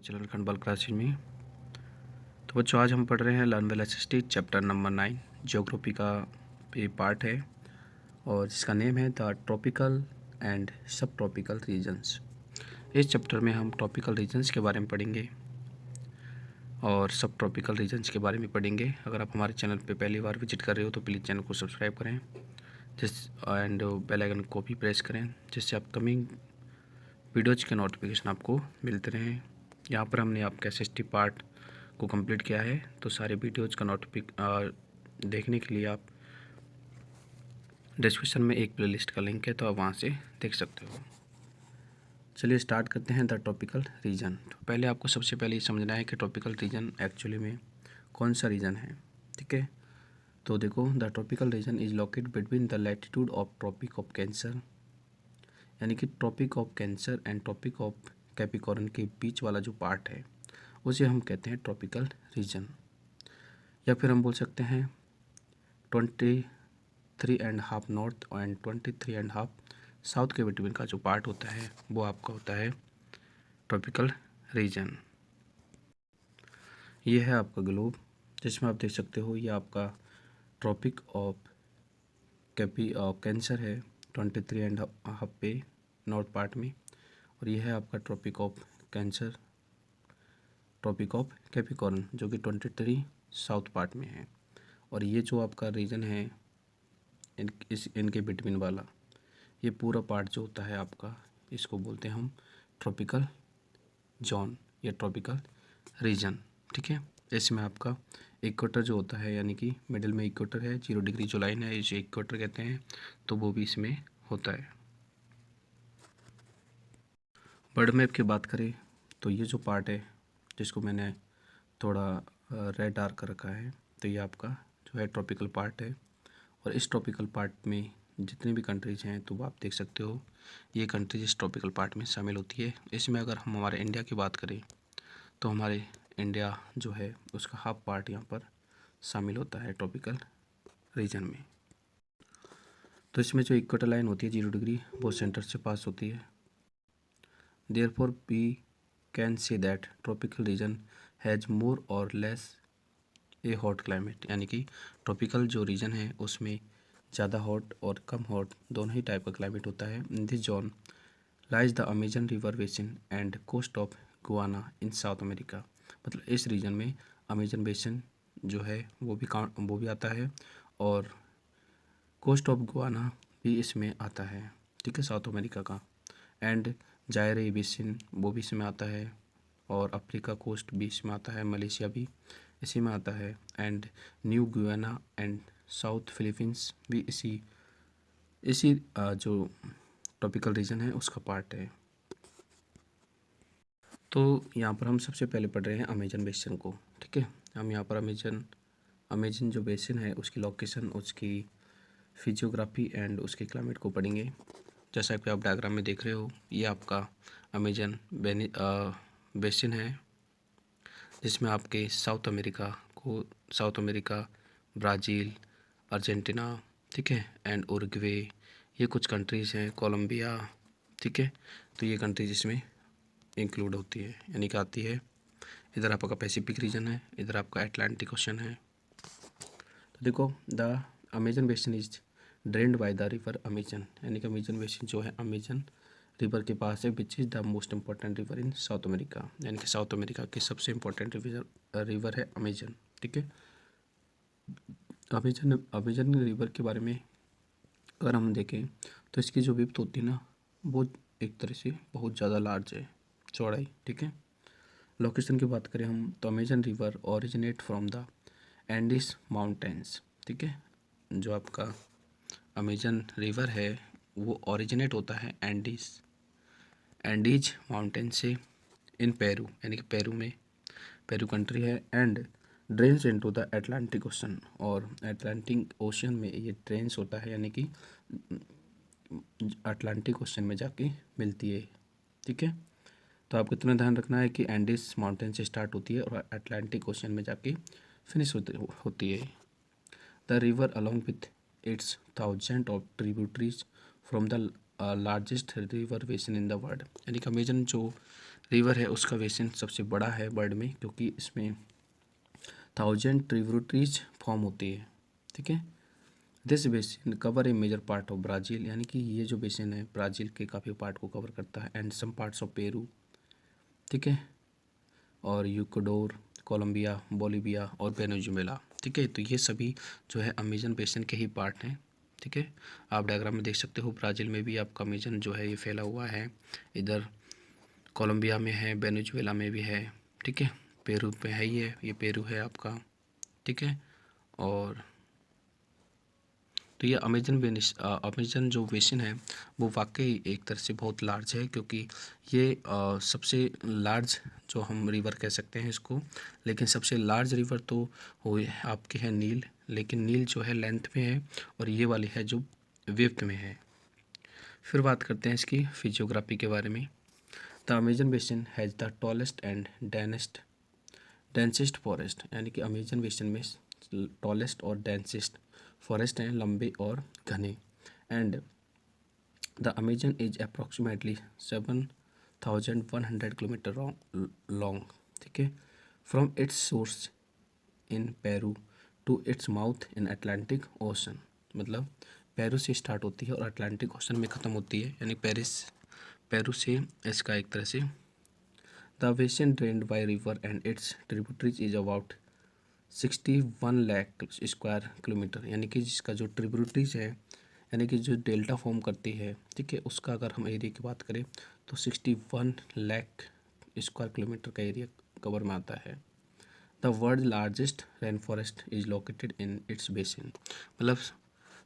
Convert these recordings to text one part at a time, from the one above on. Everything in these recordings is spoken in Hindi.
चैनल खंडबाल क्लासेज में। तो बच्चों आज हम पढ़ रहे हैं learn well SST chapter number 9 geography का ये पार्ट है और जिसका नेम है द ट्रॉपिकल एंड सब ट्रॉपिकल रीजन्स। इस चैप्टर में हम ट्रॉपिकल रीजन्स के बारे में पढ़ेंगे और सब ट्रॉपिकल रीजन्स के बारे में पढ़ेंगे। अगर आप हमारे चैनल पे पहली बार विजिट कर रहे हो तो प्लीज़ चैनल को सब्सक्राइब करें एंड बेल आइकन को भी प्रेस करें जिससे अपकमिंग वीडियोज़ के नोटिफिकेशन आपको मिलते रहें। यहाँ पर हमने आपका एसएसटी पार्ट को कंप्लीट किया है, तो सारे वीडियोज़ का देखने के लिए आप डिस्क्रिप्शन में एक प्लेलिस्ट का लिंक है, तो आप वहाँ से देख सकते हो। चलिए स्टार्ट करते हैं द ट्रॉपिकल रीजन। तो पहले आपको सबसे पहले ये समझना है कि ट्रॉपिकल रीजन एक्चुअली में कौन सा रीजन है। ठीक है, तो देखो the tropical region is located between the latitude of Tropic of Cancer, यानी कि Tropic of Cancer and Tropic of Capricorn के बीच वाला जो पार्ट है उसे हम कहते हैं ट्रॉपिकल रीजन। या फिर हम बोल सकते हैं 23.5 नॉर्थ एंड 23.5 साउथ के बिटवीन का जो पार्ट होता है वो आपका होता है ट्रॉपिकल रीजन। ये है आपका ग्लोब जिसमें आप देख सकते हो ये आपका ट्रॉपिक ऑफ कैंसर है 23.5 पे नॉर्थ पार्ट में, और ये है आपका Tropic of Cancer Tropic of Capricorn जो कि 23 साउथ पार्ट में है। और ये जो आपका रीजन है इनके बिटवीन वाला ये पूरा पार्ट जो होता है आपका इसको बोलते हैं हम ट्रॉपिकल जोन या ट्रॉपिकल रीजन। ठीक है, इसमें आपका इक्वेटर जो होता है यानी कि मिडिल में इक्वेटर है, 0 डिग्री जो लाइन है इसे इक्वेटर कहते हैं, तो वो भी इसमें होता है। वर्ल्ड मैप की बात करें तो ये जो पार्ट है जिसको मैंने थोड़ा रेड डार्क कर रखा है, तो ये आपका जो है ट्रॉपिकल पार्ट है। और इस ट्रॉपिकल पार्ट में जितनी भी कंट्रीज़ हैं तो आप देख सकते हो ये कंट्रीज इस ट्रॉपिकल पार्ट में शामिल होती है। इसमें अगर हम हमारे इंडिया की बात करें तो हमारे इंडिया जो है उसका हाफ पार्ट यहाँ पर शामिल होता है ट्रॉपिकल रीजन में। तो इसमें जो इक्वेटर लाइन होती है 0 डिग्री वो सेंटर से पास होती है। Therefore we can say that tropical region has more or less A hot climate, यानी कि ट्रॉपिकल जो रीजन है उसमें ज़्यादा हॉट और कम हॉट दोनों ही टाइप का क्लाइमेट होता है। In this zone lies the Amazon river basin and coast of Guiana in South America. मतलब इस रीजन में अमेजन बेसिन जो है वो भी आता है और कोस्ट ऑफ गुआना भी इसमें आता है। ठीक है, साउथ अमेरिका का। एंड जायरे बेसिन वो भी इसमें आता है और अफ्रीका कोस्ट भी इसमें आता है, मलेशिया भी इसी में आता है। And new Guyana and south Philippines भी इसी जो ट्रॉपिकल रीजन है उसका पार्ट है। तो यहाँ पर हम सबसे पहले पढ़ रहे हैं अमेजन बेसिन को। ठीक है, हम यहाँ पर अमेजन जो बेसिन है उसकी लोकेशन, उसकी फिजियोग्राफी एंड उसके क्लाइमेट को पढ़ेंगे। जैसा कि आप डायग्राम में देख रहे हो ये आपका अमेजन बेसिन है जिसमें आपके साउथ अमेरिका, ब्राज़ील, अर्जेंटीना, ठीक है, एंड उरुग्वे ये कुछ कंट्रीज़ हैं, कोलंबिया। ठीक है, तो ये कंट्रीज इसमें इंक्लूड होती है यानी कि आती है। इधर आपका पैसिफिक रीजन है, इधर आपका अटलांटिक ओशन है। तो देखो the Amazon basin is drained by the river Amazon, यानी कि अमेजन बेसिन जो है अमेजन रिवर के पास है, which is the most important river in South America, यानी कि साउथ अमेरिका की सबसे इम्पोर्टेंट रिवर है अमेजन। ठीक है, अमेजन रिवर के बारे में अगर हम देखें तो इसकी जो विड्थ होती है ना वो एक तरह से बहुत ज़्यादा लार्ज है, चौड़ाई। ठीक है, लोकेशन की बात करें हम तो Amazon river originate from the Andes mountains. ठीक है, जो आपका अमेजन रिवर है वो ओरिजिनेट होता है एंडीज माउंटेन से इन पेरू, यानी कि पेरू कंट्री है। And drains into the Atlantic ocean, और अटलांटिक ओशन में ये ड्रेन्स होता है यानी कि अटलांटिक ओशन में जाके मिलती है। ठीक है, तो आपको इतना ध्यान रखना है कि एंडीज माउंटेन से स्टार्ट होती है और अटलांटिक ओशन में जाके फिनिश होती है। The river along with its thousand of tributaries from the largest river basin in the world, यानी कि अमेजन जो रिवर है उसका बेसिन सबसे बड़ा है वर्ल्ड में, क्योंकि इसमें 1000 ट्रिब्यूटरीज फॉर्म होती है। ठीक है, this basin cover a major part of Brazil, यानी कि ये जो बेसिन है ब्राज़ील के काफ़ी पार्ट को कवर करता है, and some parts of Peru. ठीक है, और इक्वाडोर, कोलंबिया, बोलिविया और वेनेजुएला। ठीक है, तो ये सभी जो है अमेजन बेसिन के ही पार्ट हैं। ठीक है, आप डायग्राम में देख सकते हो ब्राज़ील में भी आपका अमेजन जो है ये फैला हुआ है, इधर कोलंबिया में है, वेनेजुएला में भी है। ठीक है, पेरू पे है ही है, ये पेरू है आपका। ठीक है, और तो ये अमेजन जो बेसिन है वो वाकई एक तरह से बहुत लार्ज है, क्योंकि ये सबसे लार्ज जो हम रिवर कह सकते हैं इसको, लेकिन सबसे लार्ज रिवर तो वो आपकी है नील, लेकिन नील जो है लेंथ में है और ये वाली है जो विड्थ में है। फिर बात करते हैं इसकी फिजियोग्राफी के बारे में। The Amazon basin has the tallest and densest forest, यानी कि अमेजन बेसिन में टॉलेस्ट और डेंसेस्ट फॉरेस्ट हैं, लंबे और घने। And the Amazon is approximately 7100 kilometre long. ठीक है, from its source in Peru to its mouth in Atlantic Ocean, मतलब पेरू से स्टार्ट होती है और अटलांटिक ओशन में ख़त्म होती है, यानी पेरू से इसका एक तरह से the basin drained by river and it's tributaries is about 61 lakh square kilometre, यानी कि जिसका जो ट्रिब्यूटरीज है, यानी कि जो डेल्टा फॉर्म करती है, ठीक है, उसका अगर हम एरिया की बात करें तो 61 लाख स्क्वायर किलोमीटर का एरिया कवर में आता है। The world largest rain forest is located in its basin, मतलब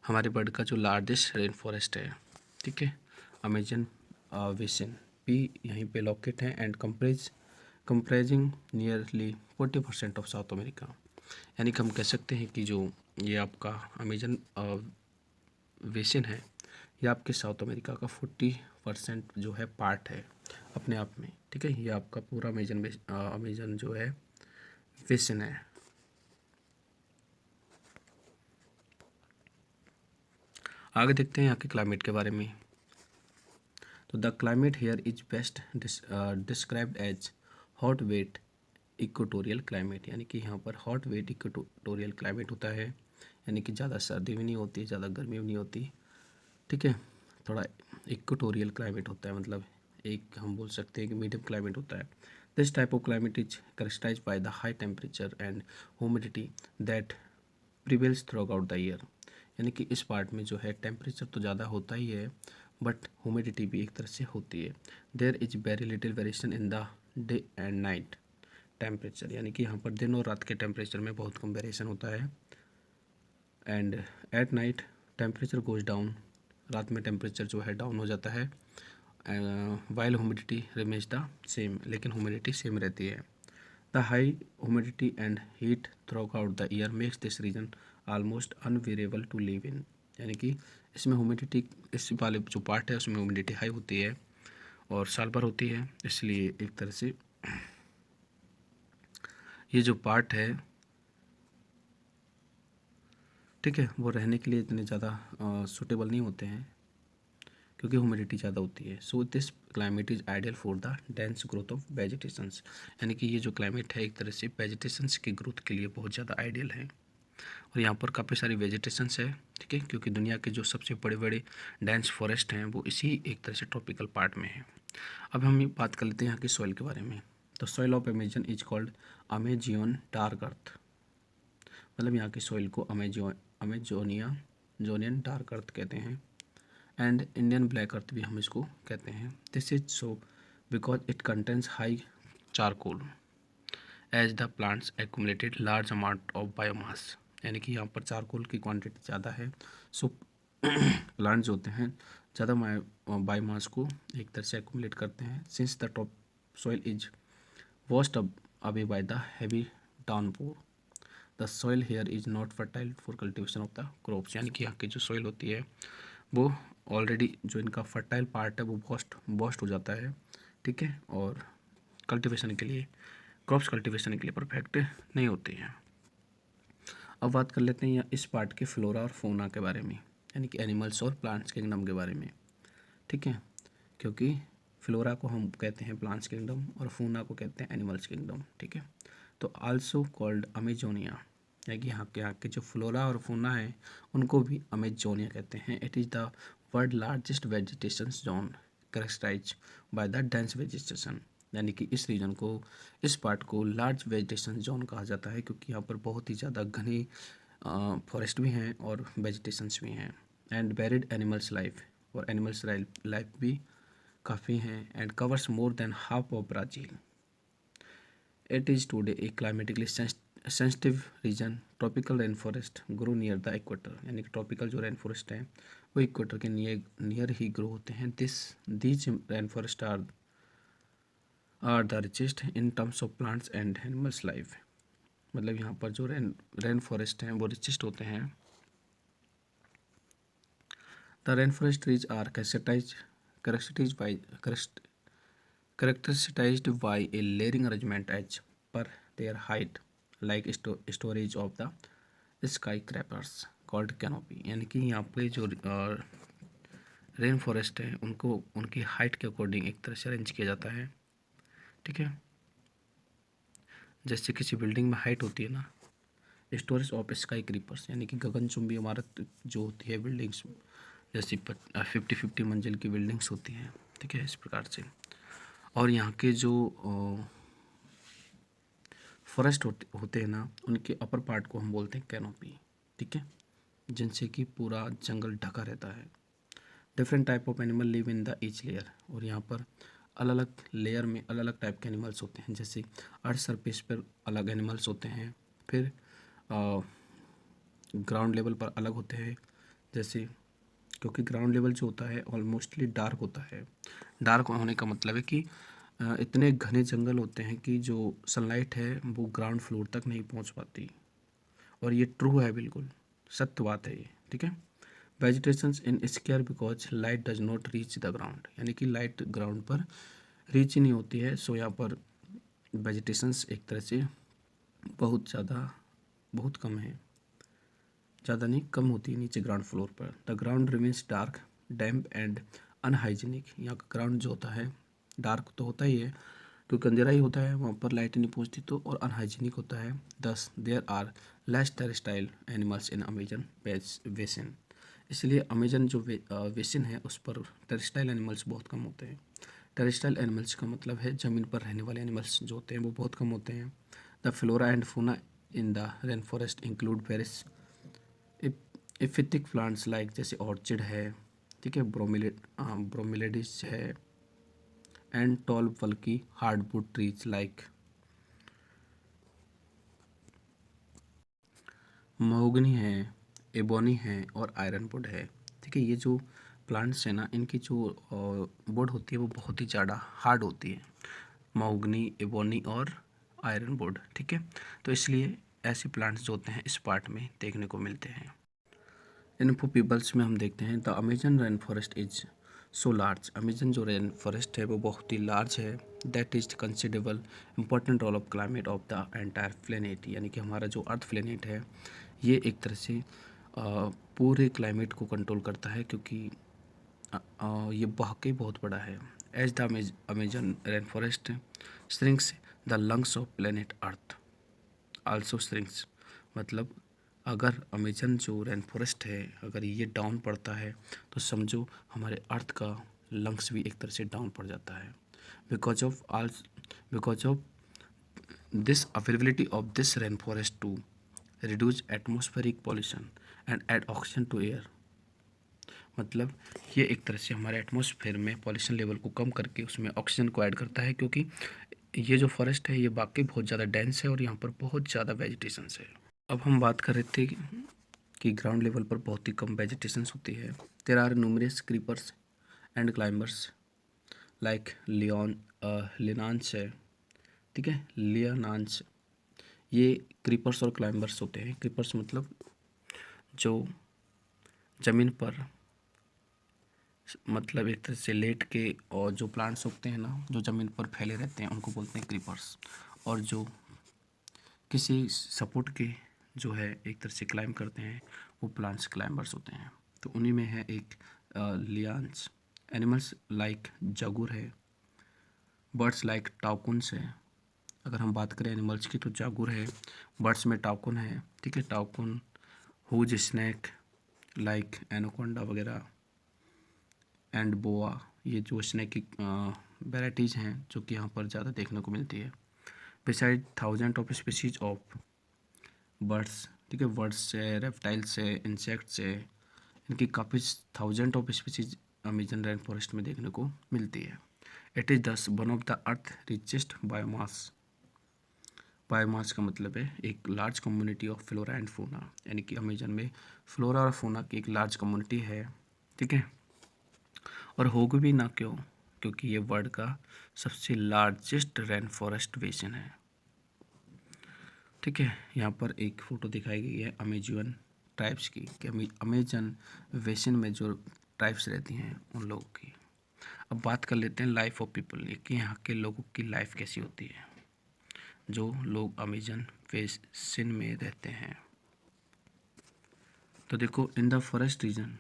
हमारे वर्ल्ड का जो लार्जेस्ट रेन फॉरेस्ट है, ठीक है, अमेजन बेसिन भी यहीं पे लोकेट है, and comprising nearly 40% of south America, यानी कि हम कह सकते हैं कि जो ये आपका अमेजन बेसिन है ये आपके साउथ अमेरिका का 40% जो है पार्ट है अपने आप में। ठीक है, ये आपका पूरा अमेजन जो है बेसिन है। आगे देखते हैं यहाँ के क्लाइमेट के बारे में। तो the climate here is best described as hot wet equatorial climate, यानी कि यहाँ पर हॉट वेट इक्वेटोरियल क्लाइमेट होता है, यानी कि ज़्यादा सर्दी भी नहीं होती, ज़्यादा गर्मी भी नहीं होती। ठीक है, थोड़ा इक्वेटोरियल क्लाइमेट होता है, मतलब एक हम बोल सकते हैं कि मीडियम क्लाइमेट होता है। This type of climate is characterised by the high temperature and humidity that prevails through out the year, यानी कि इस पार्ट में जो है टेम्परेचर तो ज़्यादा होता ही है, बट ह्यूमिडिटी भी एक तरह से होती है। There is very little variation in the day and night temperature, यानी कि यहाँ पर दिन और रात के टेम्परेचर में बहुत कम वेरिएशन होता है। And at night temperature goes down, रात में टेम्परेचर जो है डाउन हो जाता है। While humidity remains the same, लेकिन ह्यूमिडिटी सेम रहती है। The high humidity and heat throughout the year makes this region almost unbearable to live in, यानी कि इसमें ह्यूमिडिटी, इस वाले जो पार्ट है उसमें ह्यूमिडिटी हाई होती है और साल भर होती है, इसलिए एक तरह से ये जो पार्ट है, ठीक है, वो रहने के लिए इतने ज़्यादा सूटेबल नहीं होते हैं, क्योंकि ह्यूमिडिटी ज़्यादा होती है। So this climate is ideal for the dense growth of vegetations, यानी कि ये जो क्लाइमेट है एक तरह से वेजिटेशंस की ग्रोथ के लिए बहुत ज़्यादा आइडियल है, और यहाँ पर काफ़ी सारी वेजिटेशंस है। ठीक है, क्योंकि दुनिया के जो सबसे बड़े बड़े डेंस फॉरेस्ट हैं वो इसी एक तरह से ट्रॉपिकल पार्ट में है। अब हम ये बात कर लेते हैं यहाँ की सॉइल के बारे में। तो soil of Amazon is called Amazonian dark earth, मतलब यहाँ की सॉइल को अमेजोनियन डार्क अर्थ कहते हैं, एंड इंडियन ब्लैक अर्थ भी हम इसको कहते हैं। This is so because it contains high charcoal as the plants accumulated large amount of biomass, यानी कि यहाँ पर चारकोल की क्वांटिटी ज़्यादा है, सो प्लांट्स जो होते हैं ज़्यादा बायोमास को एक तरह से एक्यूमुलेट करते हैं। Since the top soil is washed away by the heavy downpour, the soil here is not fertile for cultivation of the crops, यानी कि यहाँ की जो सॉइल होती है वो ऑलरेडी जो इनका फर्टाइल पार्ट है वो बॉस्ट हो जाता है। ठीक है, और कल्टिवेशन के लिए, क्रॉप्स कल्टिवेशन के लिए परफेक्ट नहीं होती हैं। अब बात कर लेते हैं इस पार्ट के फ्लोरा और फोना के बारे में, यानी कि एनिमल्स और प्लांट्स किंगडम के बारे में। ठीक है, क्योंकि फ्लोरा को हम कहते हैं प्लांट्स किंगडम और फूना को कहते हैं एनिमल्स किंगडम। ठीक है, तो आल्सो कॉल्ड अमेजोनिया, यानी कि यहाँ के जो फ्लोरा और फूना है उनको भी अमेजोनिया कहते हैं। It is the world largest vegetation zone characterise by the dense vegetation, यानी कि इस रीजन को, इस पार्ट को लार्ज वेजिटेशन जोन कहा जाता है क्योंकि यहाँ पर बहुत ही ज़्यादा घने फॉरेस्ट भी हैं और वेजिटेशंस भी हैं। एंड वेरिड एनिमल्स लाइफ, और एनिमल्स लाइफ भी काफ़ी हैं। And covers more than half of Brazil. It is today a climatically sensitive region. Tropical rain forest grow near the equator, यानी कि ट्रॉपिकल जो रेन फॉरेस्ट हैं वो इक्वेटर के नियर ही ग्रो होते हैं। These rain forest are the richest in terms of plants and animals life. मतलब यहाँ पर जो रेन फॉरेस्ट हैं वो रिचेस्ट होते हैं। The rain forest trees are characterized by a layering arrangement as per their height, like storage of the skyscrapers called canopy, यानी कि यहाँ पे जो रेन फॉरेस्ट है उनको उनकी हाइट के अकॉर्डिंग एक तरह से अरेंज किया जाता है। ठीक है, जैसे किसी बिल्डिंग में हाइट होती है ना, स्टोरेज ऑफ स्काई क्रीपर्स, यानी कि गगनचुंबी इमारत जो होती है बिल्डिंग्स, जैसे 50-50 मंजिल की बिल्डिंग्स होती हैं। ठीक है, इस प्रकार से। और यहाँ के जो फॉरेस्ट होते हैं ना, उनके अपर पार्ट को हम बोलते हैं कैनोपी। ठीक है, जिनसे कि पूरा जंगल ढका रहता है। Different type of animal live in the each layer, और यहाँ पर अलग अलग लेयर में अलग अलग टाइप के एनिमल्स होते हैं। जैसे अर्थ सरफेस पर अलग एनिमल्स होते हैं, फिर ग्राउंड लेवल पर अलग होते हैं। जैसे क्योंकि ग्राउंड लेवल जो होता है ऑलमोस्टली डार्क होता है। डार्क होने का मतलब है कि इतने घने जंगल होते हैं कि जो सनलाइट है वो ग्राउंड फ्लोर तक नहीं पहुंच पाती, और ये ट्रू है, बिल्कुल सत्य बात है ये। ठीक है, vegetations in square because light does not reach the ground, यानी कि लाइट ग्राउंड पर रीच ही नहीं होती है। सो यहाँ पर वेजिटेशंस एक तरह से बहुत कम है, ज़्यादा नहीं कम होती है नीचे ग्राउंड फ्लोर पर। The ground remains dark, damp and unhygienic, यहाँ का ग्राउंड जो होता है डार्क तो होता ही है क्योंकि अंधेरा ही होता है, वहाँ पर लाइट नहीं पहुँचती तो, और अनहाइजीनिक होता है। Thus there are less terrestrial animals in Amazon basin, इसलिए अमेजन जो बेसिन है उस पर टेरेस्ट्राइल एनिमल्स बहुत कम होते हैं। टेरेस्ट्राइल एनिमल्स का मतलब है ज़मीन पर रहने वाले एनिमल्स जो होते हैं वो बहुत कम होते हैं। The flora and fauna in the rain forest include various epiphytic plants like, जैसे ऑर्चिड है, ठीक है, ब्रोमिलिडिस है, एंड टॉल बल्कि हार्डवुड ट्रीज लाइक महोगनी है, एबोनी है और आयरनवुड है। ठीक है, ये जो प्लांट्स हैं ना, इनकी जो वुड होती है वो बहुत ही ज़्यादा हार्ड होती है, महोगनी, एबोनी और आयरनवुड। ठीक है, तो इसलिए ऐसे प्लांट्स जो होते हैं इस पार्ट में देखने को मिलते हैं। इन्फो पीपल्स में हम देखते हैं the Amazon rain forest is so large, Amazon जो रेन फॉरेस्ट है वो बहुत ही लार्ज है। That is considerable important role of climate of the entire planet, यानी कि हमारा जो अर्थ प्लेनेट है ये एक तरह से पूरे क्लाइमेट को कंट्रोल करता है, क्योंकि ये वाकई बहुत बड़ा है। As the Amazon rain forest shrinks the lungs of planet Earth also shrinks, मतलब अगर अमेजन जो रेन फॉरेस्ट है अगर ये डाउन पड़ता है तो समझो हमारे अर्थ का लंग्स भी एक तरह से डाउन पड़ जाता है। Because of this availability of this rain forest to reduce atmospheric pollution and add oxygen to air, मतलब ये एक तरह से हमारे एटमॉस्फेयर में पॉल्यूशन लेवल को कम करके उसमें ऑक्सीजन को ऐड करता है, क्योंकि ये जो फॉरेस्ट है ये वाकई बहुत ज़्यादा डेंस है और यहाँ पर बहुत ज़्यादा वेजिटेशंस है। अब हम बात कर रहे थे कि ग्राउंड लेवल पर बहुत ही कम वेजिटेशंस होती है। There are numerous creepers and climbers like lianas है, ठीक है, लियानांस, ये क्रीपर्स और क्लाइंबर्स होते हैं। क्रीपर्स मतलब जो ज़मीन पर मतलब एक तरह से लेट के, और जो प्लांट्स उगते हैं ना जो ज़मीन पर फैले रहते हैं उनको बोलते हैं क्रीपर्स, और जो किसी सपोर्ट के जो है एक तरह से क्लाइंब करते हैं वो प्लांट्स क्लाइंबर्स होते हैं। तो उन्हीं में है एक लियान्स एनिमल्स लाइक जागुर है, बर्ड्स लाइक टाउकुन्स है। अगर हम बात करें एनिमल्स की तो जागुर है, बर्ड्स में टाउकुन है, ठीक है, टाउकुन, हुज स्नैक लाइक एनाकोंडा वगैरह, एंड बोआ, ये जो स्नैक की वेराइटीज़ हैं जो कि यहाँ पर ज़्यादा देखने को मिलती है। Beside thousand of species of birds, ठीक है, बर्ड्स है, रेप्टाइल्स है, इंसेक्ट्स है, इनकी काफ़ी thousand of species Amazon rain forest में देखने को मिलती है। इट इज़ दस one of the earth richest biomass. Biomass का मतलब है एक large community of flora and fauna, यानी कि अमेजन में फ्लोरा और फोना की एक लार्ज कम्युनिटी है, ठीक है। और होगी भी ना क्यों, क्योंकि ये वर्ल्ड का सबसे लार्जेस्ट रेन फॉरेस्ट बेसिन है, ठीक है। यहाँ पर एक फ़ोटो दिखाई गई है अमेजन ट्राइब्स की, कि अमेजन बेसिन में जो ट्राइब्स रहती हैं उन लोगों की। अब बात कर लेते हैं लाइफ ऑफ पीपल, कि यहाँ के लोगों की लाइफ कैसी होती है जो लोग अमेजन बेसिन में रहते हैं। तो देखो, in the forest region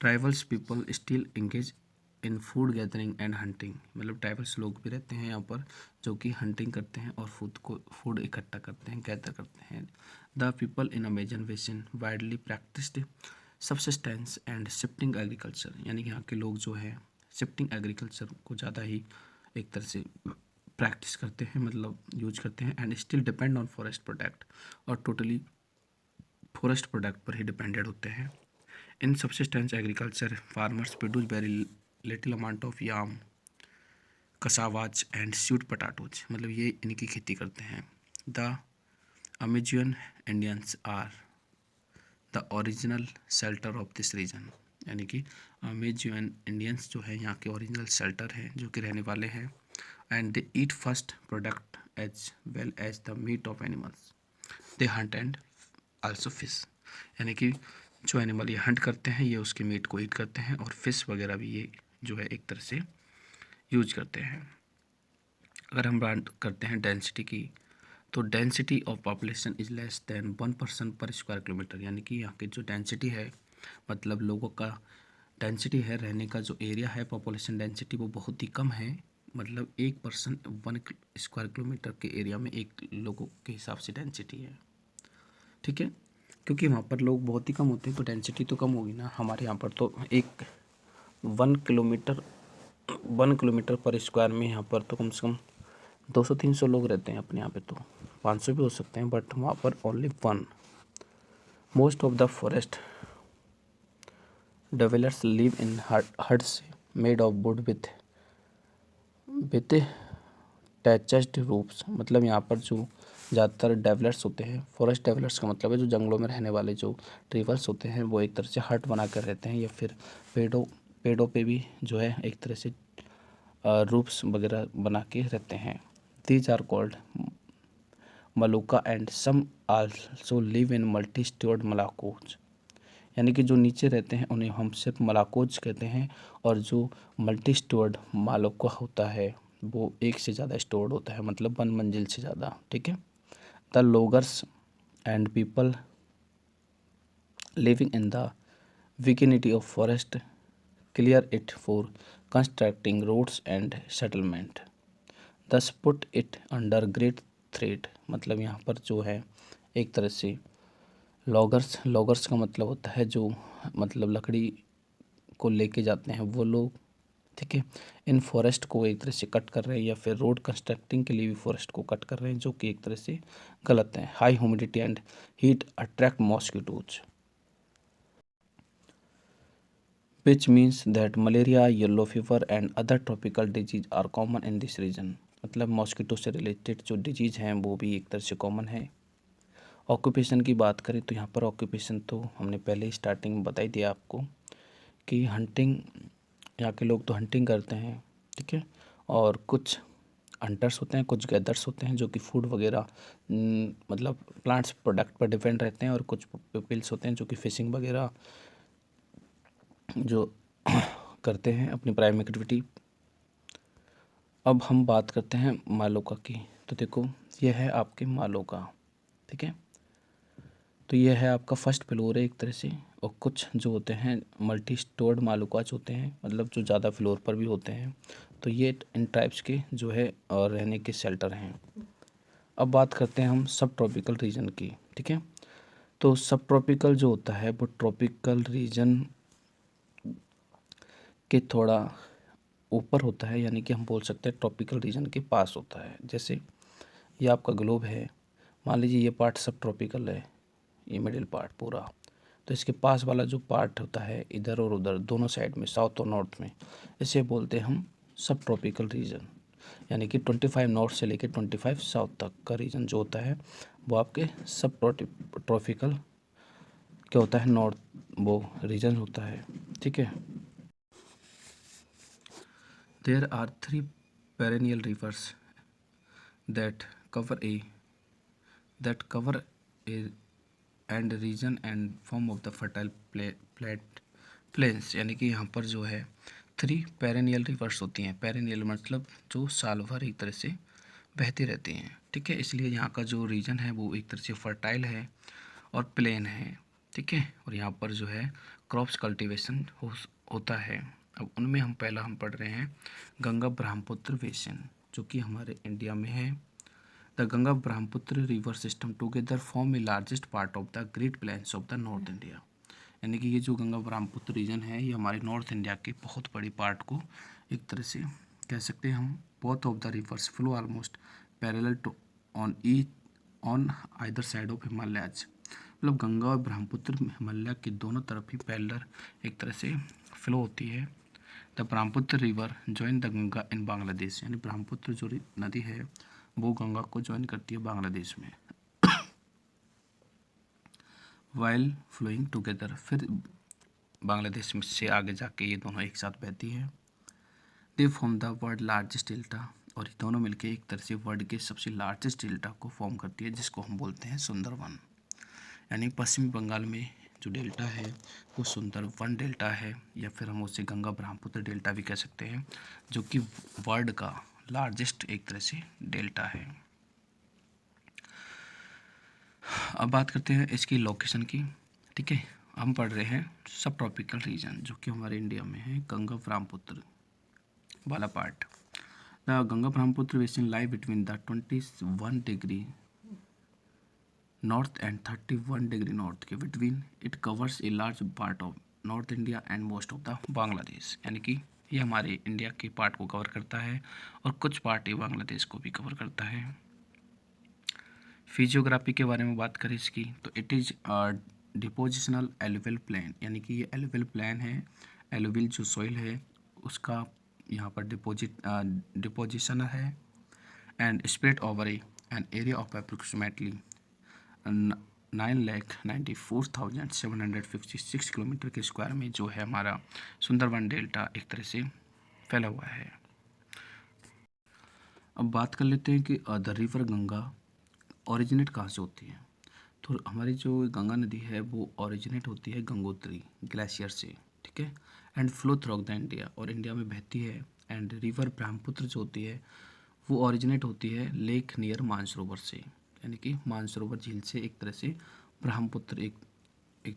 tribals people still engage in food gathering and hunting, मतलब ट्राइबल्स लोग भी रहते हैं यहाँ पर जो कि हंटिंग करते हैं और फूड इकट्ठा करते हैं, गैदर करते हैं। The people in Amazon basin widely practised subsistence and shifting agriculture, यानी कि यहाँ के लोग जो है शिफ्टिंग एग्रीकल्चर को ज़्यादा ही एक तरह से प्रैक्टिस करते हैं, मतलब यूज करते हैं, and still depend on forest product, और टोटली फॉरेस्ट प्रोडक्ट पर ही डिपेंडेड होते हैं। In subsistence agriculture farmers produce very little amount of yam, cassavas and sweet potatoes, मतलब ये इनकी खेती करते हैं। The Amazonian Indians are the original shelter of this region, यानी कि अमेजियन इंडियंस जो है यहाँ के ओरिजिनल शेल्टर हैं, जो कि रहने वाले हैं। And they eat first product as well as the meat of animals, they hunt and also fish, यानी कि जो एनिमल ये हंट करते हैं ये उसके मीट को ईट करते हैं, और फिश वगैरह भी ये जो है एक तरह से यूज करते हैं। अगर हम बात करते हैं डेंसिटी की, तो density of population is less than 1% पर स्क्वायर किलोमीटर, यानी कि यहाँ की जो डेंसिटी है, मतलब लोगों का डेंसिटी है, रहने का जो एरिया है, पॉपुलेशन डेंसिटी वो बहुत ही कम है, मतलब 1% 1 स्क्वायर किलोमीटर के एरिया में एक लोगों के हिसाब से डेंसिटी है, ठीक है। क्योंकि वहाँ पर लोग बहुत ही कम होते हैं तो डेंसिटी तो कम होगी ना। हमारे यहाँ पर तो एक 1 किलोमीटर 1 किलोमीटर पर स्क्वायर में यहाँ पर तो कम से कम 200-300 लोग रहते हैं। अपने यहाँ पे तो 500 भी हो सकते हैं, बट वहाँ पर only 1। Most of the forest dwellers live in huts made of wood with thatched roofs, मतलब यहाँ पर जो ज़्यादातर डेवलर्स होते हैं, फॉरेस्ट डेवलर्स का मतलब है जो जंगलों में रहने वाले जो ट्राइबल्स होते हैं, वो एक तरह से हट बना कर रहते हैं, या फिर पेड़ों पे भी जो है एक तरह से रूफ्स वगैरह बना के रहते हैं। These are called maloca and some also live in multi storeyed malocas, यानी कि जो नीचे रहते हैं उन्हें हम सिर्फ मलाकोज कहते हैं, और जो मल्टी स्टोर्ड मालुका होता है वो एक से ज़्यादा स्टोर्ड होता है, मतलब 1 मंजिल से ज़्यादा, ठीक है। The loggers and people living in the vicinity of forest clear it for constructing roads and settlement, thus put it under great threat, मतलब यहाँ पर जो है एक तरह से लॉगर्स का मतलब होता है जो मतलब लकड़ी को लेके जाते हैं वो लोग, ठीक है। इन फॉरेस्ट को एक तरह से कट कर रहे हैं, या फिर रोड कंस्ट्रक्टिंग के लिए भी फॉरेस्ट को कट कर रहे हैं, जो कि एक तरह से गलत है। High humidity and heat attract mosquitoes, which means that malaria, yellow fever and other tropical disease are common in this region, मतलब मॉस्किटो से रिलेटेड जो डिजीज़ हैं वो भी एक तरह से कॉमन है। ऑक्यूपेशन की बात करें तो यहाँ पर ऑक्यूपेशन तो हमने पहले ही स्टार्टिंग में बता ही दिया आपको कि हंटिंग, यहाँ के लोग तो हंटिंग करते हैं, ठीक है, और कुछ हंटर्स होते हैं, कुछ गैदर्स होते हैं जो कि फूड वगैरह मतलब प्लांट्स प्रोडक्ट पर डिपेंड रहते हैं, और कुछ पीपल्स होते हैं जो कि फिशिंग वगैरह जो करते हैं अपनी प्राइमरी एक्टिविटी। अब हम बात करते हैं मालोका की, तो देखो ये है आपके मालोका, ठीक है। तो ये है आपका फर्स्ट फ्लोर है एक तरह से, और कुछ जो होते हैं मल्टी स्टोर्ड मालुकाज होते हैं, मतलब जो ज़्यादा फ्लोर पर भी होते हैं। तो ये इन टाइप्स के जो है रहने के शेल्टर हैं। अब बात करते हैं हम सब ट्रॉपिकल रीजन की, ठीक है। तो सब ट्रॉपिकल जो होता है वो ट्रॉपिकल रीजन के थोड़ा ऊपर होता है, यानी कि हम बोल सकते हैं ट्रॉपिकल रीजन के पास होता है। जैसे ये आपका ग्लोब है, मान लीजिए ये पार्ट सब ट्रॉपिकल है, ये मिडिल पार्ट पूरा, तो इसके पास वाला जो पार्ट होता है इधर और उधर दोनों साइड में, साउथ और नॉर्थ में, इसे बोलते हैं हम सब ट्रॉपिकल रीजन। यानी कि 25 नॉर्थ से लेकर 25 साउथ तक का रीजन जो होता है वो आपके सब ट्रॉपिकल क्या होता है, नॉर्थ वो रीजन होता है, ठीक है। There are 3 perennial rivers that cover a and region and form of the fertile plains. यानी कि यहाँ पर जो है 3 पेरेनियल रिवर्स होती हैं। पेरेनियल मतलब जो साल भर एक तरह से बहती रहती हैं, ठीक है। इसलिए यहाँ का जो रीजन है वो एक तरह से फर्टाइल है और प्लेन है, ठीक है। और यहाँ पर जो है क्रॉप्स कल्टीवेशन होता है। अब उनमें हम पढ़ रहे हैं गंगा ब्रह्मपुत्र बेसिन, जो कि हमारे इंडिया में है। The Ganga Brahmaputra river system together form a largest part of the great plains of the north India. यानी कि ये जो गंगा ब्रह्मपुत्र रीजन है ये हमारे नॉर्थ इंडिया के बहुत बड़ी पार्ट को एक तरह से कह सकते हैं हम। Both of the rivers flow almost parallel to on either side of Himalayas. मतलब गंगा और ब्रह्मपुत्र हिमालय के दोनों तरफ ही पैरेलल एक तरह से फ्लो होती है। The Brahmaputra river join the Ganga in Bangladesh. यानी ब्रह्मपुत्र जो नदी है वो गंगा को ज्वाइन करती है बांग्लादेश में। वाइल फ्लोइंग टुगेदर, फिर बांग्लादेश में से आगे जाके ये दोनों एक साथ बहती है। They form the world largest delta, और ये दोनों मिलके एक तरह से वर्ल्ड के सबसे लार्जेस्ट डेल्टा को फॉर्म करती है, जिसको हम बोलते हैं सुंदरवन। यानी पश्चिमी बंगाल में जो डेल्टा है वो सुंदरवन डेल्टा है, या फिर हम उसे गंगा ब्रह्मपुत्र डेल्टा भी कह सकते हैं, जो कि वर्ल्ड का लार्जेस्ट एक तरह से डेल्टा है। अब बात करते हैं इसकी लोकेशन की, ठीक है। हम पढ़ रहे हैं सब ट्रॉपिकल रीजन, जो कि हमारे इंडिया में है, गंगा ब्रह्मपुत्र वाला part. The Ganga Brahmaputra basin lie between the 21 degree north and 31 degree north के between. It covers a large part of north India and most of the Bangladesh. यानी कि ये हमारे इंडिया के पार्ट को कवर करता है और कुछ पार्ट ये बांग्लादेश को भी कवर करता है। फिजियोग्राफी के बारे में बात करें इसकी, तो it is depositional alluvial plain. यानी कि ये एलुवियल प्लेन है, एलुवियल जो सॉइल है उसका यहाँ पर डिपोजिशन है, and spread over an area of approximately 9,94,756 kilometre के स्क्वायर में जो है हमारा सुंदरवन डेल्टा एक तरह से फैला हुआ है। अब बात कर लेते हैं कि द रिवर गंगा ओरिजिनेट कहाँ से होती है। तो हमारी जो गंगा नदी है वो ओरिजिनेट होती है गंगोत्री ग्लेशियर से, ठीक है, and flow through the India, और इंडिया में बहती है। एंड रिवर ब्रह्मपुत्र जो होती है वो ओरिजिनेट होती है लेक नियर मानसरोवर से। यानी कि मानसरोवर झील से एक तरह से ब्रह्मपुत्र एक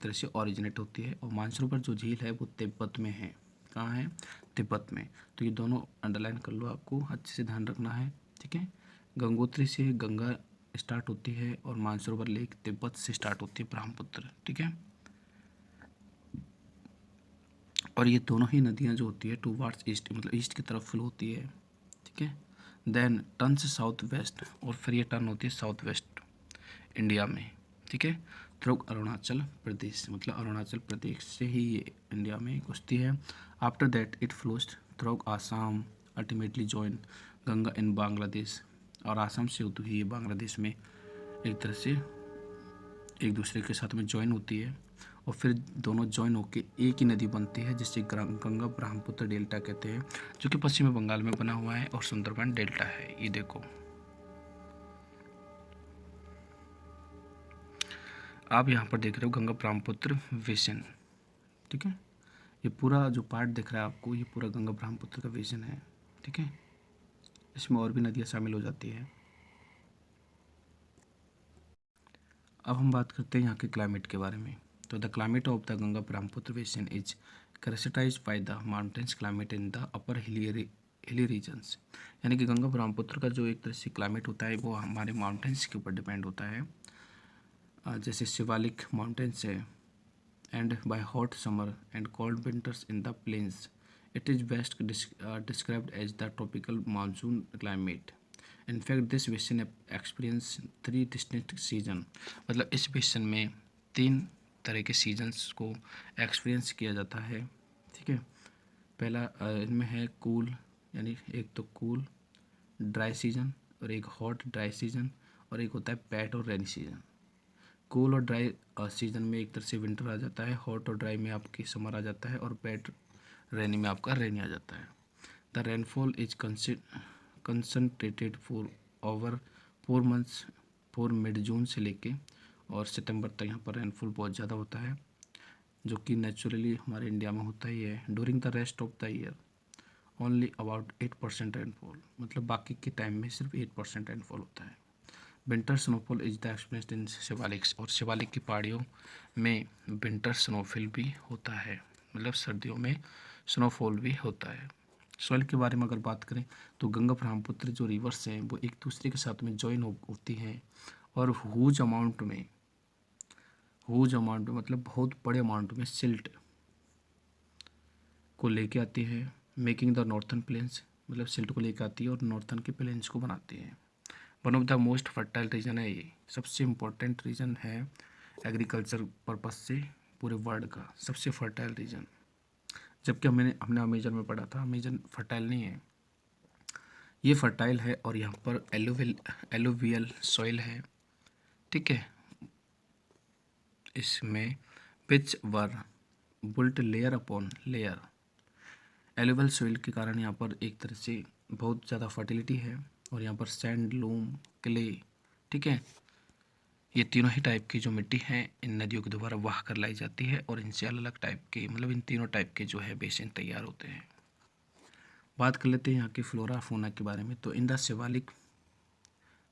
तरह से ओरिजिनेट होती है। और मानसरोवर जो झील है वो तिब्बत में है। कहाँ है? तिब्बत में। तो ये दोनों अंडरलाइन कर लो, आपको अच्छे से ध्यान रखना है, ठीक है। गंगोत्री से गंगा स्टार्ट होती है और मानसरोवर लेक तिब्बत से स्टार्ट होती है ब्रह्मपुत्र, ठीक है। और ये दोनों ही नदियाँ जो होती है टूवार्ड्स ईस्ट, मतलब ईस्ट की तरफ फ्लो होती है, ठीक है। देन टर्न से साउथ वेस्ट, और फिर ये टर्न होती है साउथ वेस्ट इंडिया में, ठीक है, थ्रू अरुणाचल प्रदेश। मतलब अरुणाचल प्रदेश से ही ये इंडिया में घुसती है। After that it flows through Assam, ultimately join Ganga in Bangladesh, और आसाम से होती हुई ये बांग्लादेश में एक तरह से एक दूसरे के साथ में ज्वाइन होती है, और फिर दोनों ज्वाइन होकर एक ही नदी बनती है जिसे गंगा ब्रह्मपुत्र डेल्टा कहते हैं, जो कि पश्चिमी बंगाल में बना हुआ है और सुंदरबन डेल्टा है। ये देखो, आप यहाँ पर देख रहे हो गंगा ब्रह्मपुत्र बेसिन, ठीक है। ये पूरा जो पार्ट दिख रहा है आपको, ये पूरा गंगा ब्रह्मपुत्र का बेसिन है, ठीक है। इसमें और भी नदियाँ शामिल हो जाती है। अब हम बात करते हैं यहाँ के क्लाइमेट के बारे में। तो the climate of the Ganga Brahmaputra basin is characterised by the mountains climate in the upper hilly regions. यानी कि गंगा ब्रह्मपुत्र का जो एक तरह से क्लाइमेट होता है वो हमारे माउंटेन्स के ऊपर डिपेंड होता है, जैसे शिवालिक माउंटेन्स है, and by hot summer and cold winters in the plains it is best described as the tropical monsoon climate. In fact, this basin experience 3 distinct season. मतलब इस बेसन में 3 तरह के सीजन्स को एक्सपीरियंस किया जाता है। ठीक है, पहला इनमें है कूल, यानी एक तो कूल ड्राई सीजन और एक हॉट ड्राई सीजन, और एक होता है पैट और रेनी सीजन। कूल और ड्राई सीजन में एक तरह से विंटर आ जाता है, हॉट और ड्राई में आपकी समर आ जाता है, और पैट रेनी में आपका रेनी आ जाता है। The rainfall is concentrated for over 4 months, for mid June से लेके और सितंबर तक यहाँ पर रेनफॉल बहुत ज़्यादा होता है, जो कि नेचुरली हमारे इंडिया में होता ही है। During the rest of the year only about 8% rainfall, मतलब बाकी के टाइम में सिर्फ 8% रेनफॉल होता है। Winter snowfall is the experienced in Shivaliks, और शिवालिक की पहाड़ियों में विंटर स्नोफॉल भी होता है, मतलब सर्दियों में स्नोफॉल भी होता है। सॉइल के बारे में अगर बात करें तो गंगा ब्रह्मपुत्र जो रिवर्स हैं वो एक दूसरे के साथ में ज्वाइन होती हैं, और ह्यूज अमाउंट में मतलब बहुत बड़े अमाउंट में सिल्ट को लेके आती है, मेकिंग द नॉर्थन प्लेन्स, मतलब सिल्ट को लेके आती है और नॉर्थन के प्लेन्स को बनाती है। One of the most fertile region है ये, सबसे इम्पोर्टेंट रीजन है एग्रीकल्चर पर्पज से पूरे वर्ल्ड का सबसे फर्टाइल रीजन। जबकि हमने अमेजन में पढ़ा था, अमेजन फर्टाइल नहीं है, ये फर्टाइल है, और यहाँ पर एलोवियल सॉइल है। ठीक है, इसमें pitch were built layer upon layer. Alluvial soil के कारण यहाँ पर एक तरह से बहुत ज़्यादा फर्टिलिटी है, और यहाँ पर सैंड, लूम, क्ले, ठीक है, ये तीनों ही टाइप की जो मिट्टी है इन नदियों के द्वारा वाह कर लाई जाती है, और इनसे अलग अलग टाइप के, मतलब इन तीनों टाइप के जो है बेसिन तैयार होते हैं। बात कर लेते हैं यहाँ की फ्लोरा फोना के बारे में। तो in the Shivalik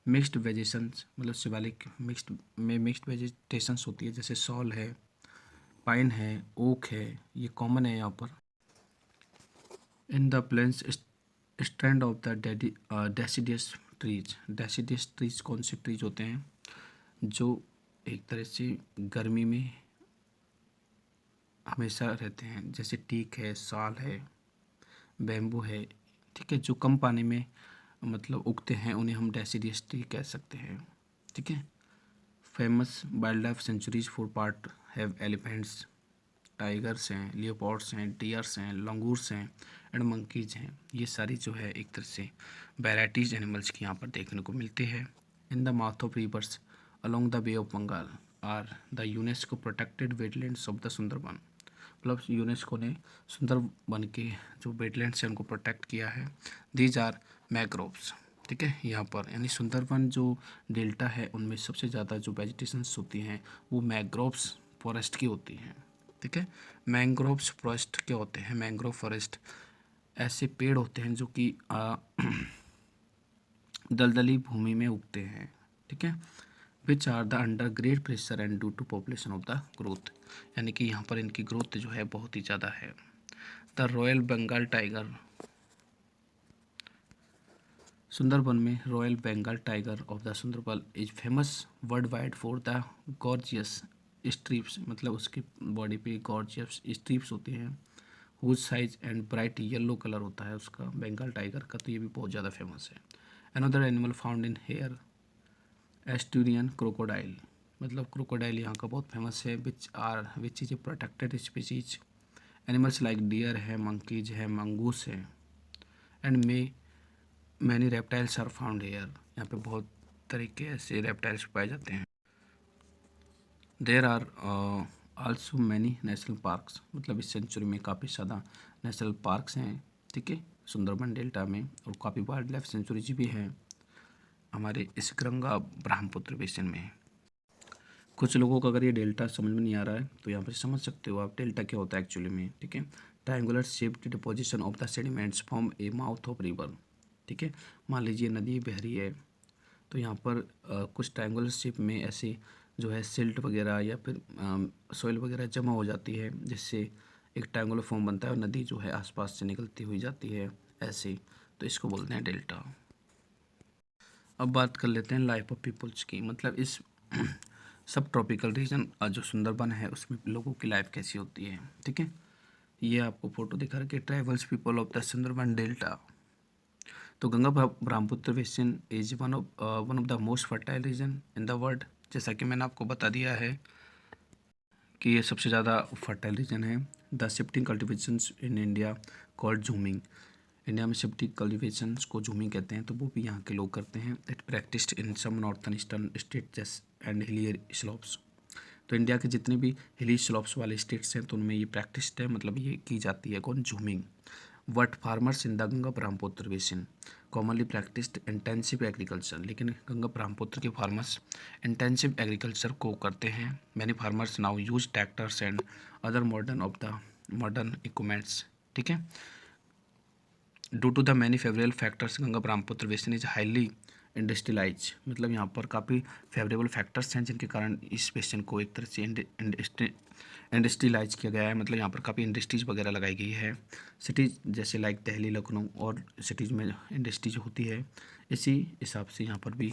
mixed vegetations, मतलब शिवालिक मिक्स्ड वेजिटेशंस होती है, जैसे सॉल है, पाइन है, ओक है, ये कॉमन है यहाँ पर। In the plains stand of the deciduous trees कौन से ट्रीज होते हैं जो एक तरह से गर्मी में हमेशा रहते हैं, जैसे टीक है, साल है, बैम्बू है। ठीक है, जो कम पानी में मतलब उगते हैं उन्हें हम डेसिडियस ट्री कह सकते हैं। ठीक है, famous wild life sanctuaries for part have elephants, tigers हैं, लियोपार्ड्स हैं, डियर्स हैं, लंगूर्स हैं एंड मंकीज हैं। ये सारी जो है एक तरह से वैराइटीज एनिमल्स की यहाँ पर देखने को मिलती है। In the mouth of rivers along the Bay of Bengal are the UNESCO protected wetlands of the Sundarban. मतलब यूनेस्को ने सुंदरबन के जो वेटलैंड्स हैं उनको प्रोटेक्ट किया है। These are mangroves. ठीक है, यहाँ पर यानी सुंदरबन जो डेल्टा है उनमें सबसे ज़्यादा जो वेजिटेशंस होती हैं वो मैंग्रोव्स फॉरेस्ट की होती हैं। ठीक है, मैंग्रोव्स फॉरेस्ट क्या होते हैं? मैंग्रोव फॉरेस्ट ऐसे पेड़ होते हैं जो कि दलदली भूमि में उगते हैं। ठीक है, which are the under great pressure and due to population of the growth, यानी कि यहाँ पर इनकी ग्रोथ जो है बहुत ही ज़्यादा है। The royal Bengal tiger, Sundarban में royal Bengal tiger of the Sundarban is famous world wide for the gorgeous stripes, मतलब उसकी बॉडी पे गॉर्जियस स्ट्रिप्स होती हैं, huge size and bright yellow colour होता है उसका बंगाल टाइगर का, तो ये भी बहुत ज़्यादा फेमस है। Another animal found in here estuarine crocodile, मतलब क्रोकोडाइल यहाँ का बहुत फेमस है। Which is a protected species. Animals like deer है, मंकीज है, मंगूस है, and many reptiles are found here. यहाँ पे बहुत तरीके ऐसे रेप्टाइल्स पाए जाते हैं। There are also many national parks, मतलब इस सेंचुरी में काफ़ी ज़्यादा नेशनल पार्क्स हैं। ठीक है, सुंदरबन डेल्टा में, और काफ़ी वाइल्ड लाइफ सेंचुरीज भी हैं हमारे इस गंगा ब्रह्मपुत्र बेसिन में। कुछ लोगों को अगर ये डेल्टा समझ में नहीं आ रहा है तो यहाँ पर समझ सकते हो आप डेल्टा क्या होता है एक्चुअली में। ठीक है, triangular shaped deposition of the sediments from A mouth of river. ठीक है, मान लीजिए नदी बह रही है तो यहाँ पर कुछ ट्रायंगुलर शेप में ऐसे जो है सिल्ट वगैरह या फिर सॉइल वगैरह जमा हो जाती है, जिससे एक ट्रायंगुलर फॉर्म बनता है और नदी जो है आसपास से निकलती हुई जाती है ऐसे, तो इसको बोलते हैं डेल्टा। अब बात कर लेते हैं लाइफ ऑफ पीपल्स की, मतलब इस सब ट्रॉपिकल रीजन जो सुंदरबन है उसमें लोगों की लाइफ कैसी होती है। ठीक है, ये आपको फोटो दिखा रहा है कि tribals people of the Sundarban delta. तो Ganga Brahmaputra basin is one of the most fertile region in the world. जैसा कि मैंने आपको बता दिया है कि ये सबसे ज़्यादा फर्टाइल रीजन है। The shifting cultivations in India called jhuming. India में शिफ्टिंग कल्टिवेशंस को झूमिंग कहते हैं, तो वो भी यहाँ के लोग करते हैं। It practised in some northern eastern states and hilly slopes. तो इंडिया के जितने भी हिली स्लोप्स वाले स्टेट्स हैं तो उनमें ये प्रैक्टिस्ड है, मतलब ये की जाती है कौन, jhuming. What farmers in the Ganga Brahmaputra basin commonly practised intensive agriculture. लेकिन गंगा ब्रह्मपुत्र के फार्मर्स इंटेंसिव एग्रीकल्चर को करते हैं। Many farmers now use tractors and other modern equipments. ठीक है, due to the many favourable factors Ganga Brahmaputra basin is highly industrialise. मतलब यहाँ पर काफ़ी फेवरेबल फैक्टर्स हैं जिनके कारण इस बेसिन को एक तरह से इंडस्ट्रियलाइज किया गया है। मतलब यहाँ पर काफ़ी इंडस्ट्रीज वगैरह लगाई गई है। सिटीज़ जैसे लाइक दिल्ली, लखनऊ और सिटीज़ में इंडस्ट्रीज होती है, इसी हिसाब से यहाँ पर भी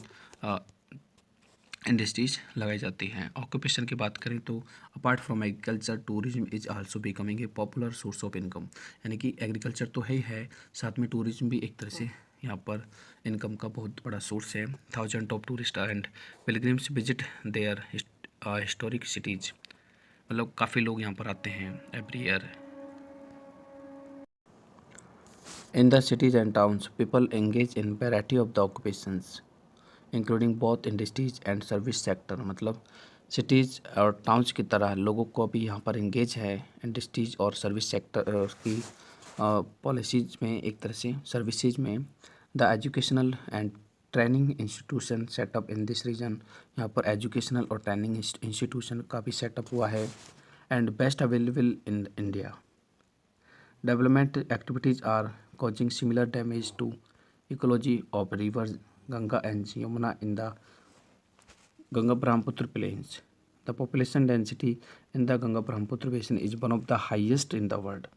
इंडस्ट्रीज लगाई जाती हैं। ऑक्यूपेशन की बात करें तो apart from agriculture tourism is also becoming a popular source of income. यानी कि एग्रीकल्चर तो है ही है, साथ में टूरिज्म भी एक तरह से यहाँ पर इनकम का बहुत बड़ा सोर्स है। Thousand of tourist and pilgrims visit their historic cities. मतलब काफ़ी लोग यहाँ पर आते हैं every year. In the cities and towns people engage in variety of the occupations including both industries and service sector. मतलब सिटीज़ और टाउन्स की तरह लोगों को भी यहाँ पर इंगेज है इंडस्ट्रीज और सर्विस सेक्टर की पॉलिसीज में, एक तरह से सर्विसेज में। The educational and training institution set up in this region. यहाँ पर एजुकेशनल और ट्रेनिंग इंस्टीट्यूशन का भी सेटअप हुआ है। And best available in India. Development activities are causing similar damage to ecology of rivers Ganga and Yamuna in the Ganga Brahmaputra plains. The population density in the Ganga Brahmaputra basin is one of the highest in the world.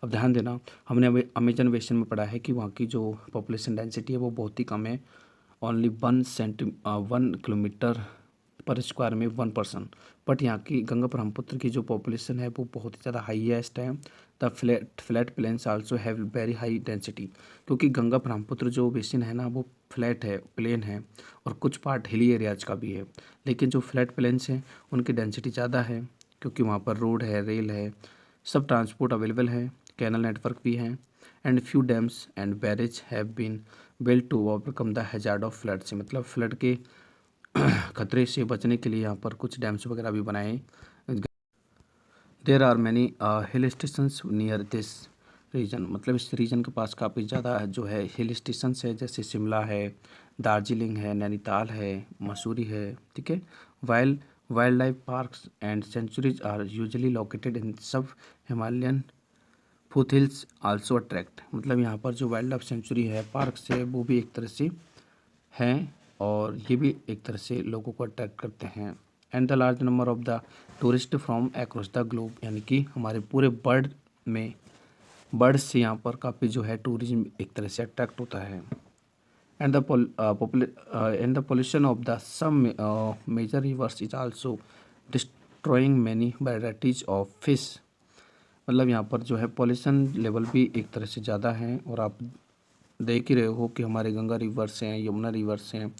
अब ध्यान देना, हमने अभी अमेजन बेसिन में पढ़ा है कि वहाँ की जो पॉपुलेशन डेंसिटी है वो बहुत ही कम है, ओनली 1 किलोमीटर पर स्क्वायर में 1 पर्सन। बट यहाँ की गंगा ब्रह्मपुत्र की जो पॉपुलेशन है वो बहुत ही ज़्यादा हाईएस्ट है। The flat plains also have very high density. क्योंकि गंगा ब्रह्मपुत्र जो बेसिन है ना वो फ्लैट है, प्लेन है, और कुछ पार्ट हिली एरियाज का भी है। लेकिन जो फ्लैट प्लेन्स हैं उनकी डेंसिटी ज़्यादा है क्योंकि वहाँ पर रोड है, रेल है, सब ट्रांसपोर्ट अवेलेबल है, कैनल नेटवर्क भी है। And few dams and barrage have been built to overcome the hazard of flood से। मतलब फ्लड के खतरे से बचने के लिए यहाँ पर कुछ डैम्स वगैरह भी बनाए। There are many hill stations near this region. मतलब इस रीजन के पास काफ़ी ज़्यादा जो है हिल स्टेशंस है, जैसे शिमला है, दार्जिलिंग है, नैनीताल है, मसूरी है। ठीक है, wildlife parks and sanctuaries are usually located in sub Himalayan foothills also attract. मतलब यहाँ पर जो वाइल्ड लाइफ सेंचुरी है, पार्क्स है, वो भी एक तरह से हैं और ये भी एक तरह से लोगों को अट्रैक्ट करते हैं। And the large number of the tourist from across the globe. यानी कि हमारे पूरे बर्ड्स से यहाँ पर काफ़ी जो है टूरिज्म एक तरह से अट्रैक्ट होता है। And the pollution of the some major rivers is also destroying many varieties of fish. मतलब यहाँ पर जो है पॉल्यूशन लेवल भी एक तरह से ज़्यादा है, और आप देख ही रहे हो कि हमारे गंगा रिवर्स हैं, यमुना रिवर्स हैं,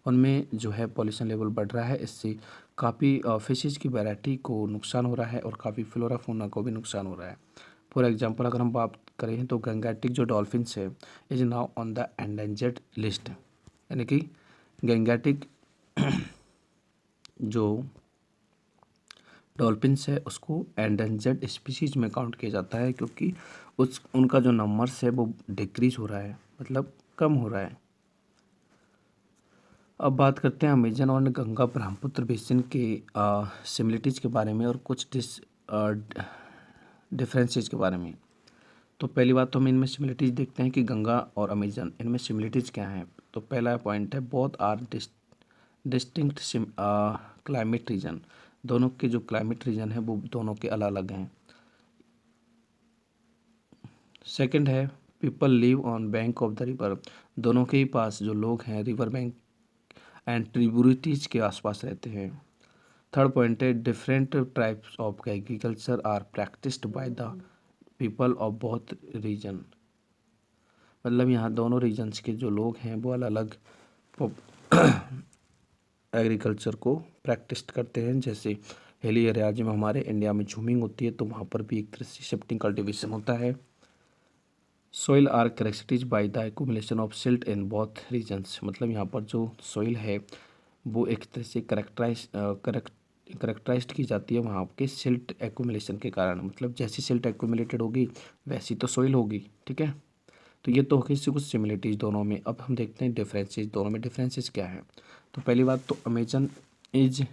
उनमें जो है पॉल्यूशन लेवल बढ़ रहा है। इससे काफ़ी फिशेज़ की वैरायटी को नुकसान हो रहा है और काफ़ी फ्लोरा फौना को भी नुकसान हो रहा है। फॉर एग्जांपल अगर हम बात करें तो गंगैटिक जो डॉल्फिन्स है is now on the endangered list. यानी कि गंगैटिक जो डॉल्फिन्स है उसको एंडेंजर्ड स्पीसीज में काउंट किया जाता है, क्योंकि उनका जो नंबर्स है वो डिक्रीज हो रहा है, मतलब कम हो रहा है। अब बात करते हैं अमेजन और गंगा ब्रह्मपुत्र बेसिन के सिमिलरिटीज़ के बारे में और कुछ डिफरेंसेस के बारे में। तो पहली बात तो हम इनमें सिमिलरिटीज़ देखते हैं कि गंगा और अमेजन, इनमें सिमिलरिटीज़ क्या हैं। तो पहला पॉइंट है both are distinct climate region, दोनों के जो क्लाइमेट रीजन है वो दोनों के अलग अलग हैं। सेकंड है people live on bank of the river, दोनों के ही पास जो लोग हैं रिवर बैंक एंड ट्रिब्यूटरीज के आसपास रहते हैं। थर्ड पॉइंट है different types of agriculture are practised by the people of both region, मतलब यहाँ दोनों रीजन्स के जो लोग हैं वो अलग अलग एग्रीकल्चर को प्रैक्टिस करते हैं। जैसे हिली एरियाज में हमारे इंडिया में झूमिंग होती है तो वहाँ पर भी एक तरह से शिफ्टिंग कल्टीवेशन होता है। Soil are characterised by the accumulation of silt in both regions, मतलब यहाँ पर जो सोइल है वो एक तरह से करेक्टराइज्ड की जाती है वहाँ के सिल्ट एक्यूमुलेशन के कारण, मतलब जैसी सिल्ट एक्यूमुलेटेड होगी वैसी तो सोइल होगी। ठीक है, तो ये तो होगी कुछ सिमिलरिटीज़ दोनों में। अब हम देखते हैं डिफरेंसेस, दोनों में डिफरेंसेस क्या है। तो पहली बात तो Amazon is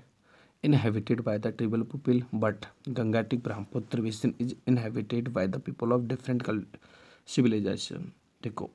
inhabited by the tribal people but Gangetic Brahmaputra basin is inhabited by the people of different civilisation. देखो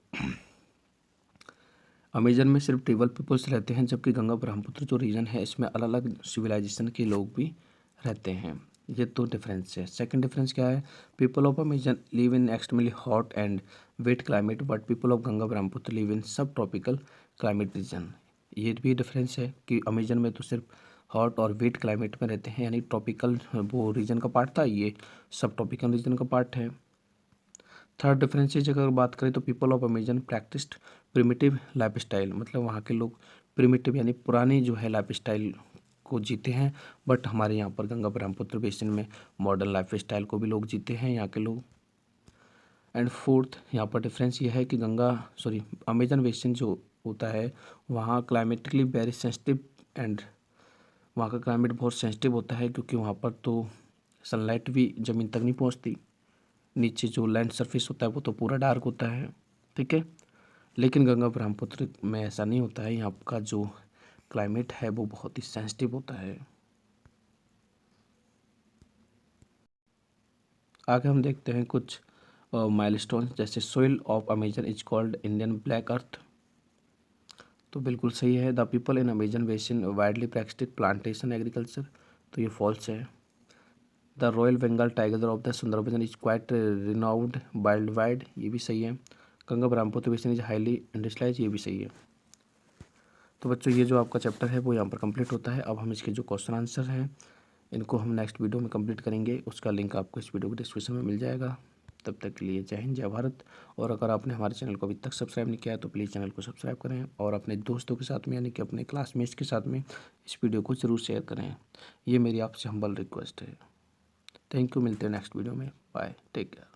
अमेजन में सिर्फ ट्राइबल पीपल्स रहते हैं, जबकि गंगा ब्रह्मपुत्र जो रीजन है इसमें अलग अलग सिविलाइजेशन के लोग भी रहते हैं। ये तो डिफरेंस है। सेकंड डिफरेंस क्या है, people of Amazon live in extremely hot and wet climate but people of Ganga Brahmaputra live in subtropical climate reason. ये भी डिफरेंस है कि अमेजन में तो सिर्फ हॉट और वेट क्लाइमेट में रहते हैं, यानी ट्रॉपिकल वो रीजन का पार्ट था, ये सब ट्रॉपिकल रीजन का पार्ट है। थर्ड डिफरेंसेज अगर बात करें तो people of Amazon practised primitive life style, मतलब वहाँ के लोग प्रिमिटिव यानी पुरानी जो है लाइफ स्टाइल को जीते हैं, बट हमारे यहाँ पर गंगा ब्रह्मपुत्र बेसिन में मॉडर्न लाइफ स्टाइल को भी लोग जीते हैं यहाँ के लोग। एंड फोर्थ यहाँ पर डिफरेंस ये है कि अमेजन बेसिन जो होता है वहाँ क्लाइमेटिकली वेरी सेंसिटिव एंड वहाँ का क्लाइमेट बहुत सेंसिटिव होता है, क्योंकि वहाँ पर तो सनलाइट भी ज़मीन तक नहीं पहुँचती, नीचे जो लैंड सरफेस होता है वो तो पूरा डार्क होता है। ठीक है, लेकिन गंगा ब्रह्मपुत्र में ऐसा नहीं होता है, यहाँ का जो क्लाइमेट है वो बहुत ही सेंसिटिव होता है। आगे हम देखते हैं कुछ माइलस्टोन्स, जैसे soil of Amazon is called Indian black earth, तो बिल्कुल सही है। The people in Amazon basin widely practise plantation agriculture, तो ये फॉल्स है। The royal Bengal tiger of the Sundarban is quite renowned wild wide, ये भी सही है। Ganga Brahmaputra basin is highly industrialise, ये भी सही है। तो बच्चों ये जो आपका चैप्टर है वो यहाँ पर कंप्लीट होता है। अब हम इसके जो क्वेश्चन आंसर हैं इनको हम नेक्स्ट वीडियो में कंप्लीट करेंगे, उसका लिंक आपको इस वीडियो के डिस्क्रिप्शन में मिल जाएगा। तब तक के लिए जय हिंद जय भारत। और अगर आपने हमारे चैनल को अभी तक सब्सक्राइब नहीं किया है तो प्लीज़ चैनल को सब्सक्राइब करें और अपने दोस्तों के साथ में यानी कि अपने क्लासमेट्स के साथ में इस वीडियो को ज़रूर शेयर करें। ये मेरी आपसे हम्बल रिक्वेस्ट है। थैंक यू, मिलते हैं नेक्स्ट वीडियो में। Bye, take care.